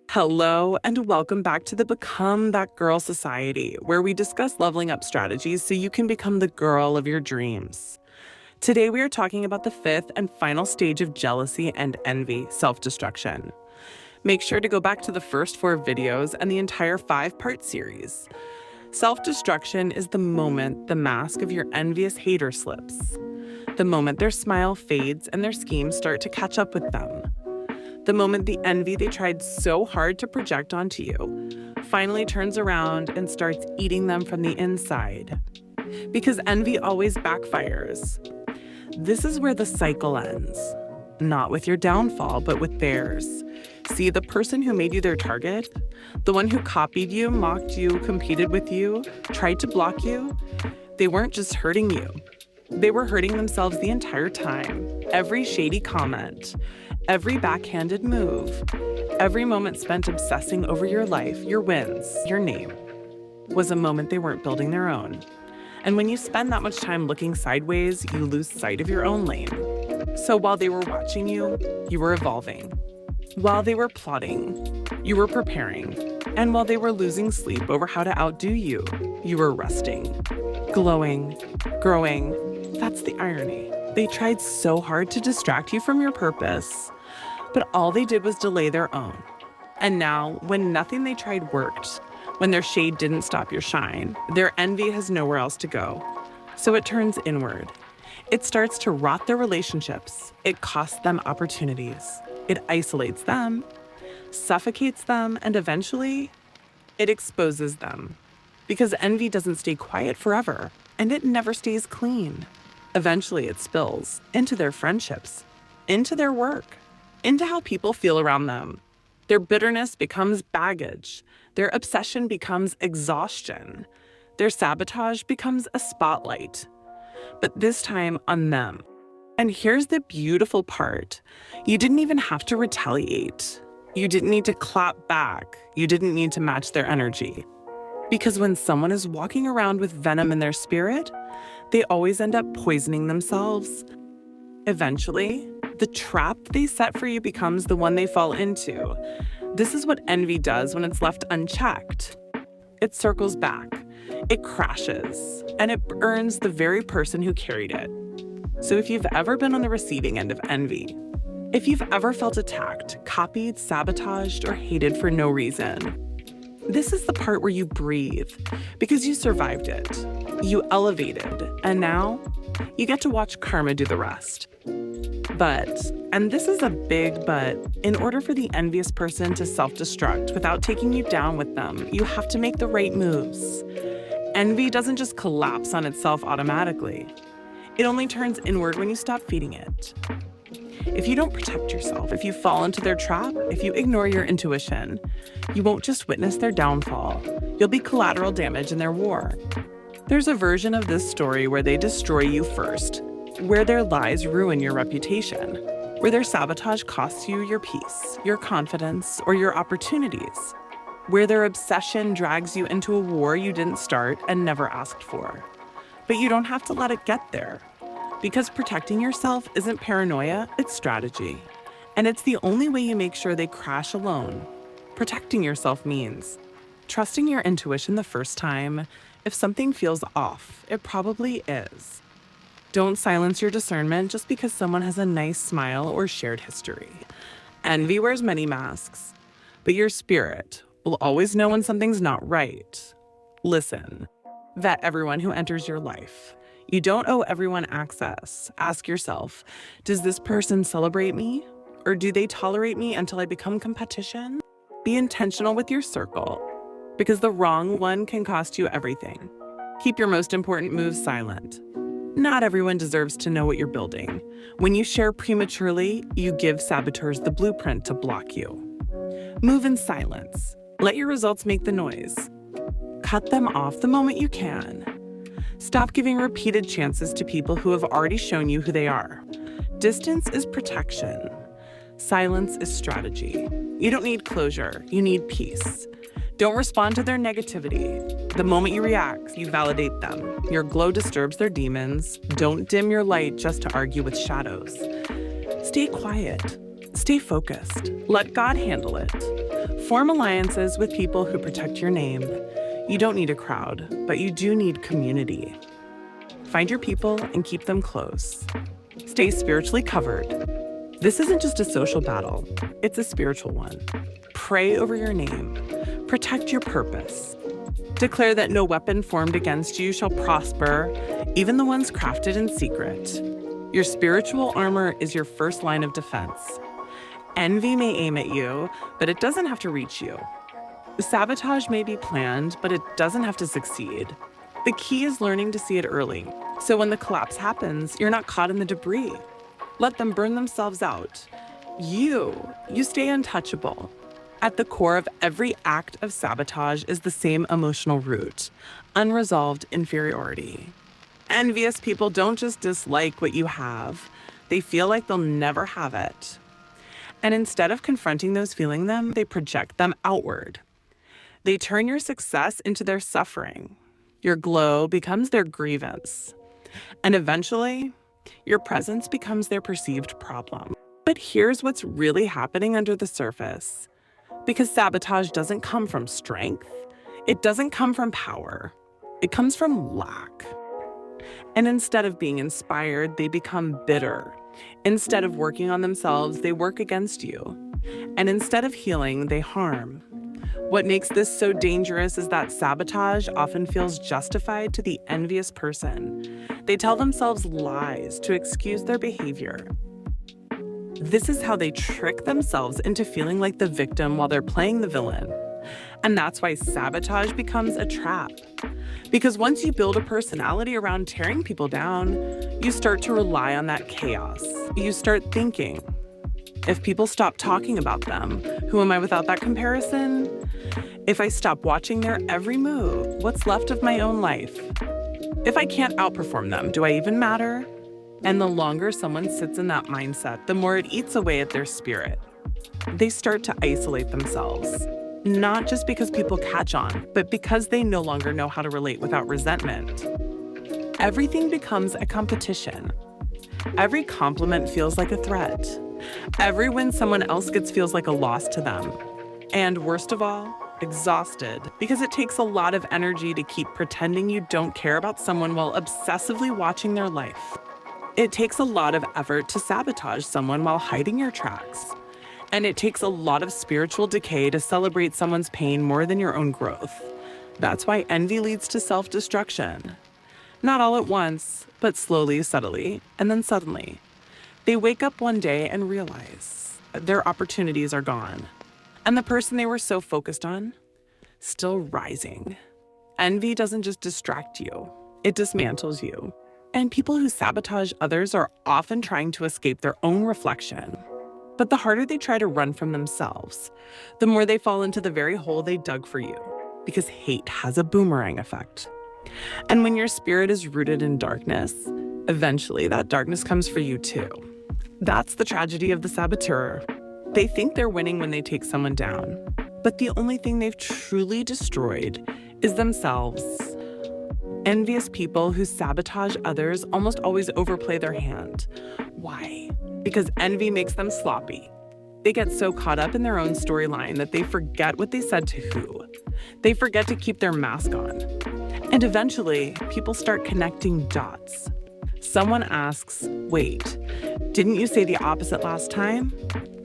Hello, and welcome back to the Become That Girl Society, where we discuss leveling up strategies so you can become the girl of your dreams. Today, we are talking about the fifth and final stage of jealousy and envy, self-destruction. Make sure to go back to the first 4 videos and the entire 5-part series. Self-destruction is the moment the mask of your envious hater slips. The moment their smile fades and their schemes start to catch up with them. The moment the envy they tried so hard to project onto you finally turns around and starts eating them from the inside. Because envy always backfires. This is where the cycle ends. Not with your downfall, but with theirs. See, the person who made you their target, the one who copied you, mocked you, competed with you, tried to block you, they weren't just hurting you. They were hurting themselves the entire time. Every shady comment, every backhanded move, every moment spent obsessing over your life, your wins, your name, was a moment they weren't building their own. And when you spend that much time looking sideways, you lose sight of your own lane. So while they were watching you, you were evolving. While they were plotting, you were preparing. And while they were losing sleep over how to outdo you, you were resting, glowing, growing. That's the irony. They tried so hard to distract you from your purpose, but all they did was delay their own. And now, when nothing they tried worked, when their shade didn't stop your shine, their envy has nowhere else to go. So it turns inward. It starts to rot their relationships. It costs them opportunities. It isolates them, suffocates them, and eventually, it exposes them. Because envy doesn't stay quiet forever, and it never stays clean. Eventually, it spills into their friendships, into their work, into how people feel around them. Their bitterness becomes baggage. Their obsession becomes exhaustion. Their sabotage becomes a spotlight. But this time on them. And here's the beautiful part. You didn't even have to retaliate. You didn't need to clap back. You didn't need to match their energy. Because when someone is walking around with venom in their spirit, they always end up poisoning themselves. Eventually, the trap they set for you becomes the one they fall into. This is what envy does when it's left unchecked. It circles back, it crashes, and it burns the very person who carried it. So if you've ever been on the receiving end of envy, if you've ever felt attacked, copied, sabotaged, or hated for no reason, this is the part where you breathe, because you survived it, you elevated, and now you get to watch karma do the rest. But, and this is a big but, in order for the envious person to self-destruct without taking you down with them, you have to make the right moves. Envy doesn't just collapse on itself automatically. It only turns inward when you stop feeding it. If you don't protect yourself, if you fall into their trap, if you ignore your intuition, you won't just witness their downfall, you'll be collateral damage in their war. There's a version of this story where they destroy you first, where their lies ruin your reputation, where their sabotage costs you your peace, your confidence, or your opportunities, where their obsession drags you into a war you didn't start and never asked for. But you don't have to let it get there. Because protecting yourself isn't paranoia, it's strategy. And it's the only way you make sure they crash alone. Protecting yourself means trusting your intuition the first time. If something feels off, it probably is. Don't silence your discernment just because someone has a nice smile or shared history. Envy wears many masks, but your spirit will always know when something's not right. Listen, vet everyone who enters your life. You don't owe everyone access. Ask yourself, does this person celebrate me? Or do they tolerate me until I become competition? Be intentional with your circle, because the wrong one can cost you everything. Keep your most important moves silent. Not everyone deserves to know what you're building. When you share prematurely, you give saboteurs the blueprint to block you. Move in silence. Let your results make the noise. Cut them off the moment you can. Stop giving repeated chances to people who have already shown you who they are. Distance is protection. Silence is strategy. You don't need closure, you need peace. Don't respond to their negativity. The moment you react, you validate them. Your glow disturbs their demons. Don't dim your light just to argue with shadows. Stay quiet. Stay focused. Let God handle it. Form alliances with people who protect your name. You don't need a crowd, but you do need community. Find your people and keep them close. Stay spiritually covered. This isn't just a social battle, it's a spiritual one. Pray over your name. Protect your purpose. Declare that no weapon formed against you shall prosper, even the ones crafted in secret. Your spiritual armor is your first line of defense. Envy may aim at you, but it doesn't have to reach you. Sabotage may be planned, but it doesn't have to succeed. The key is learning to see it early, so when the collapse happens, you're not caught in the debris. Let them burn themselves out. You stay untouchable. At the core of every act of sabotage is the same emotional root: unresolved inferiority. Envious people don't just dislike what you have, they feel like they'll never have it. And instead of confronting those feeling them, they project them outward. They turn your success into their suffering. Your glow becomes their grievance. And eventually, your presence becomes their perceived problem. But here's what's really happening under the surface. Because sabotage doesn't come from strength, it doesn't come from power, it comes from lack. And instead of being inspired, they become bitter. Instead of working on themselves, they work against you. And instead of healing, they harm. What makes this so dangerous is that sabotage often feels justified to the envious person. They tell themselves lies to excuse their behavior. This is how they trick themselves into feeling like the victim while they're playing the villain. And that's why sabotage becomes a trap. Because once you build a personality around tearing people down, you start to rely on that chaos. You start thinking, if people stop talking about them, who am I without that comparison? If I stop watching their every move, what's left of my own life? If I can't outperform them, do I even matter? And the longer someone sits in that mindset, the more it eats away at their spirit. They start to isolate themselves. Not just because people catch on, but because they no longer know how to relate without resentment. Everything becomes a competition. Every compliment feels like a threat. Every win someone else gets feels like a loss to them. And worst of all, exhausted, because it takes a lot of energy to keep pretending you don't care about someone while obsessively watching their life. It takes a lot of effort to sabotage someone while hiding your tracks. And it takes a lot of spiritual decay to celebrate someone's pain more than your own growth. That's why envy leads to self-destruction. Not all at once, but slowly, subtly, and then suddenly. They wake up one day and realize their opportunities are gone. And the person they were so focused on, still rising. Envy doesn't just distract you, it dismantles you. And people who sabotage others are often trying to escape their own reflection. But the harder they try to run from themselves, the more they fall into the very hole they dug for you, because hate has a boomerang effect. And when your spirit is rooted in darkness, eventually that darkness comes for you too. That's the tragedy of the saboteur. They think they're winning when they take someone down, but the only thing they've truly destroyed is themselves. Envious people who sabotage others almost always overplay their hand. Why? Because envy makes them sloppy. They get so caught up in their own storyline that they forget what they said to who. They forget to keep their mask on. And eventually, people start connecting dots. Someone asks, wait, didn't you say the opposite last time?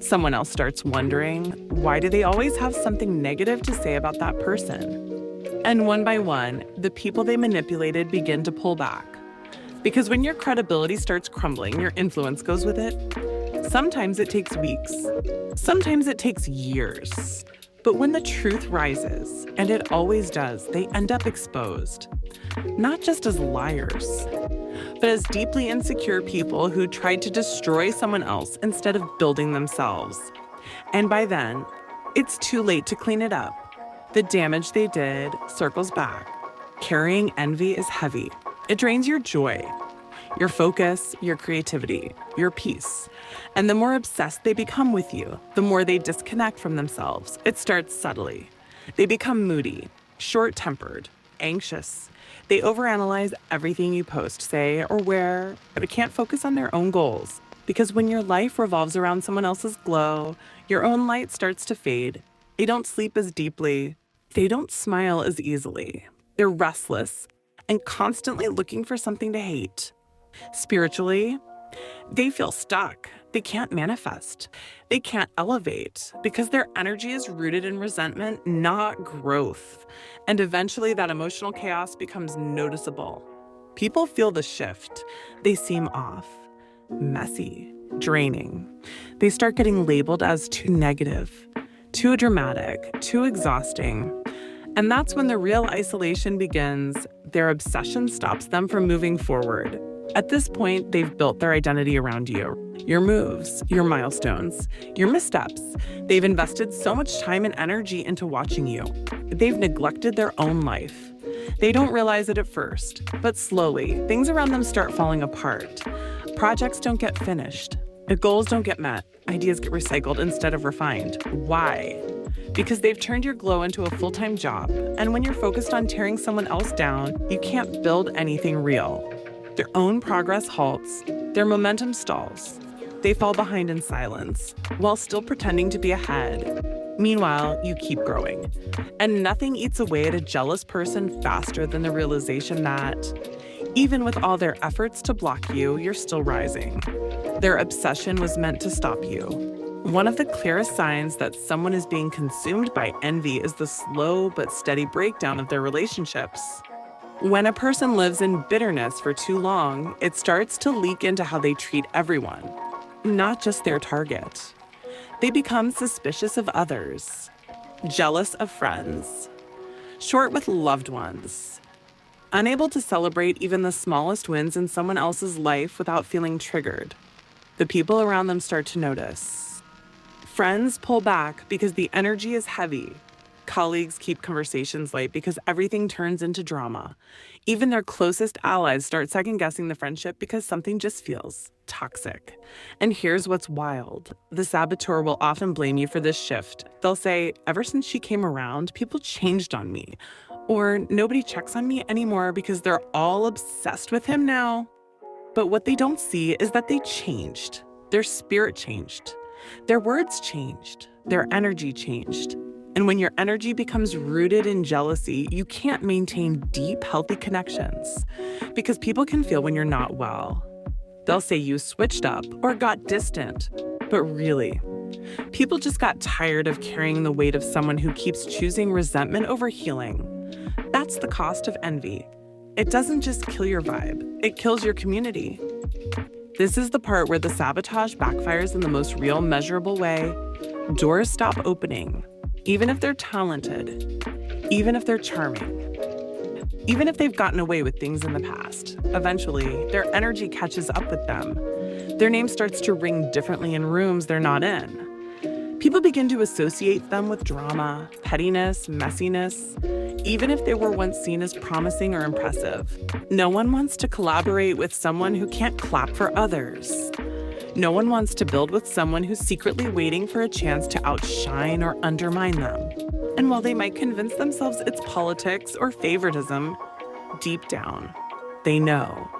Someone else starts wondering, why do they always have something negative to say about that person? And one by one, the people they manipulated begin to pull back. Because when your credibility starts crumbling, your influence goes with it. Sometimes it takes weeks. Sometimes it takes years. But when the truth rises, and it always does, they end up exposed. Not just as liars, but as deeply insecure people who tried to destroy someone else instead of building themselves. And by then, it's too late to clean it up. The damage they did circles back. Carrying envy is heavy. It drains your joy, your focus, your creativity, your peace. And the more obsessed they become with you, the more they disconnect from themselves. It starts subtly. They become moody, short-tempered, anxious. They overanalyze everything you post, say, or wear, but can't focus on their own goals. Because when your life revolves around someone else's glow, your own light starts to fade. They don't sleep as deeply. They don't smile as easily. They're restless and constantly looking for something to hate. Spiritually, they feel stuck. They can't manifest. They can't elevate because their energy is rooted in resentment, not growth. And eventually that emotional chaos becomes noticeable. People feel the shift. They seem off, messy, draining. They start getting labeled as too negative, too dramatic, too exhausting. And that's when the real isolation begins. Their obsession stops them from moving forward. At this point, they've built their identity around you, your moves, your milestones, your missteps. They've invested so much time and energy into watching you. They've neglected their own life. They don't realize it at first, but slowly, things around them start falling apart. Projects don't get finished. Goals don't get met. Ideas get recycled instead of refined. Why? Because they've turned your glow into a full-time job, and when you're focused on tearing someone else down, you can't build anything real. Their own progress halts, their momentum stalls. They fall behind in silence, while still pretending to be ahead. Meanwhile, you keep growing. And nothing eats away at a jealous person faster than the realization that, even with all their efforts to block you, you're still rising. Their obsession was meant to stop you. One of the clearest signs that someone is being consumed by envy is the slow but steady breakdown of their relationships. When a person lives in bitterness for too long, it starts to leak into how they treat everyone, not just their target. They become suspicious of others, jealous of friends, short with loved ones, unable to celebrate even the smallest wins in someone else's life without feeling triggered. The people around them start to notice. Friends pull back because the energy is heavy. Colleagues keep conversations light because everything turns into drama. Even their closest allies start second-guessing the friendship because something just feels toxic. And here's what's wild. The saboteur will often blame you for this shift. They'll say, ever since she came around, people changed on me. Or nobody checks on me anymore because they're all obsessed with him now. But what they don't see is that they changed. Their spirit changed. Their words changed. Their energy changed. And when your energy becomes rooted in jealousy, you can't maintain deep, healthy connections because people can feel when you're not well. They'll say you switched up or got distant, but really, people just got tired of carrying the weight of someone who keeps choosing resentment over healing. That's the cost of envy. It doesn't just kill your vibe, it kills your community. This is the part where the sabotage backfires in the most real, measurable way. Doors stop opening. Even if they're talented, even if they're charming, even if they've gotten away with things in the past, eventually their energy catches up with them. Their name starts to ring differently in rooms they're not in. People begin to associate them with drama, pettiness, messiness, even if they were once seen as promising or impressive. No one wants to collaborate with someone who can't clap for others. No one wants to build with someone who's secretly waiting for a chance to outshine or undermine them. And while they might convince themselves it's politics or favoritism, deep down, they know.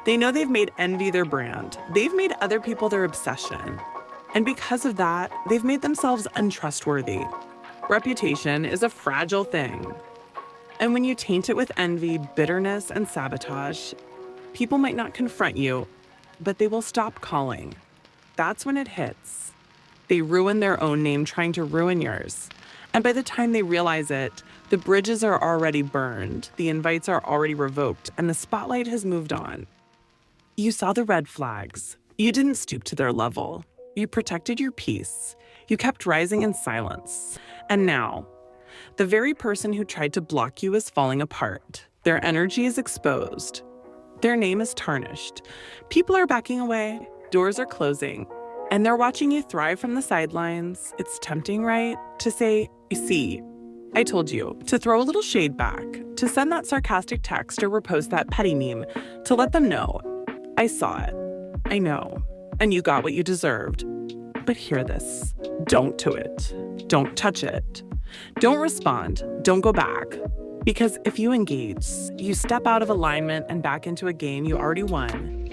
They know they've made envy their brand. They've made other people their obsession. And because of that, they've made themselves untrustworthy. Reputation is a fragile thing. And when you taint it with envy, bitterness, and sabotage, people might not confront you, but they will stop calling. That's when it hits. They ruin their own name trying to ruin yours. And by the time they realize it, the bridges are already burned, the invites are already revoked, and the spotlight has moved on. You saw the red flags. You didn't stoop to their level. You protected your peace. You kept rising in silence. And now, the very person who tried to block you is falling apart. Their energy is exposed. Their name is tarnished. People are backing away. Doors are closing. And they're watching you thrive from the sidelines. It's tempting, right? To say, you see, I told you. To throw a little shade back. To send that sarcastic text or repost that petty meme. To let them know, I saw it. I know. And you got what you deserved. But hear this. Don't do it. Don't touch it. Don't respond. Don't go back. Because if you engage, you step out of alignment and back into a game you already won.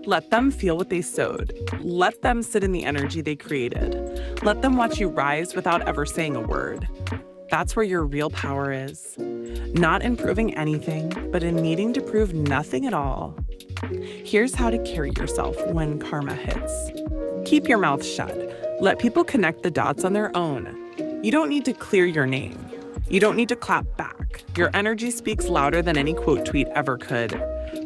Let them feel what they sowed. Let them sit in the energy they created. Let them watch you rise without ever saying a word. That's where your real power is. Not in proving anything, but in needing to prove nothing at all. Here's how to carry yourself when karma hits. Keep your mouth shut. Let people connect the dots on their own. You don't need to clear your name. You don't need to clap back. Your energy speaks louder than any quote tweet ever could.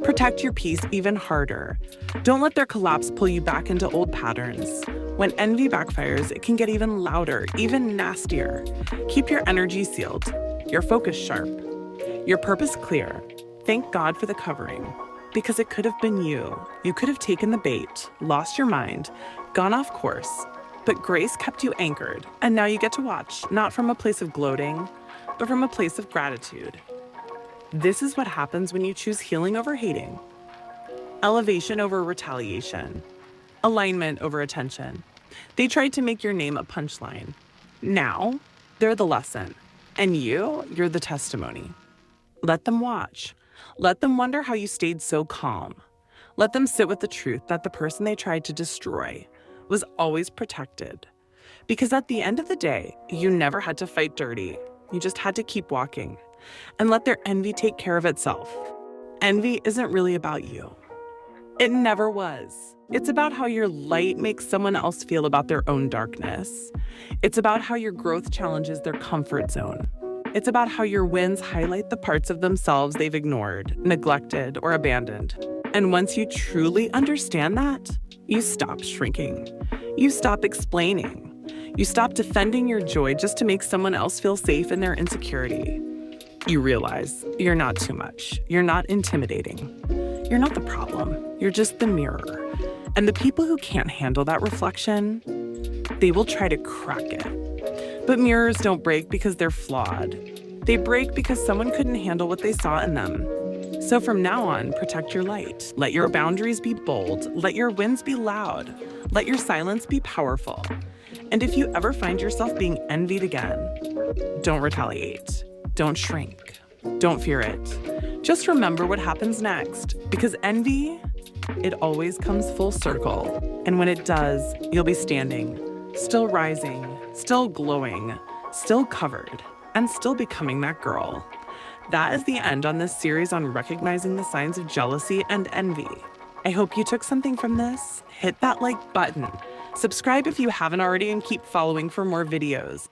Protect your peace even harder. Don't let their collapse pull you back into old patterns. When envy backfires, it can get even louder, even nastier. Keep your energy sealed, your focus sharp, your purpose clear. Thank God for the covering, because it could have been you. You could have taken the bait, lost your mind, gone off course, but grace kept you anchored, and now you get to watch, not from a place of gloating, but from a place of gratitude. This is what happens when you choose healing over hating, elevation over retaliation, alignment over attention. They tried to make your name a punchline. Now, they're the lesson, and you're the testimony. Let them watch. Let them wonder how you stayed so calm. Let them sit with the truth that the person they tried to destroy was always protected. Because at the end of the day, you never had to fight dirty. You just had to keep walking and let their envy take care of itself. Envy isn't really about you. It never was. It's about how your light makes someone else feel about their own darkness. It's about how your growth challenges their comfort zone. It's about how your wins highlight the parts of themselves they've ignored, neglected, or abandoned. And once you truly understand that, you stop shrinking. You stop explaining. You stop defending your joy just to make someone else feel safe in their insecurity. You realize you're not too much. You're not intimidating. You're not the problem. You're just the mirror. And the people who can't handle that reflection, they will try to crack it. But mirrors don't break because they're flawed. They break because someone couldn't handle what they saw in them. So from now on, protect your light. Let your boundaries be bold. Let your wins be loud. Let your silence be powerful. And if you ever find yourself being envied again, don't retaliate. Don't shrink. Don't fear it. Just remember what happens next, because envy, it always comes full circle. And when it does, you'll be standing, still rising, still glowing, still covered, and still becoming that girl. That is the end on this series on recognizing the signs of jealousy and envy. I hope you took something from this. Hit that like button. Subscribe if you haven't already, and keep following for more videos.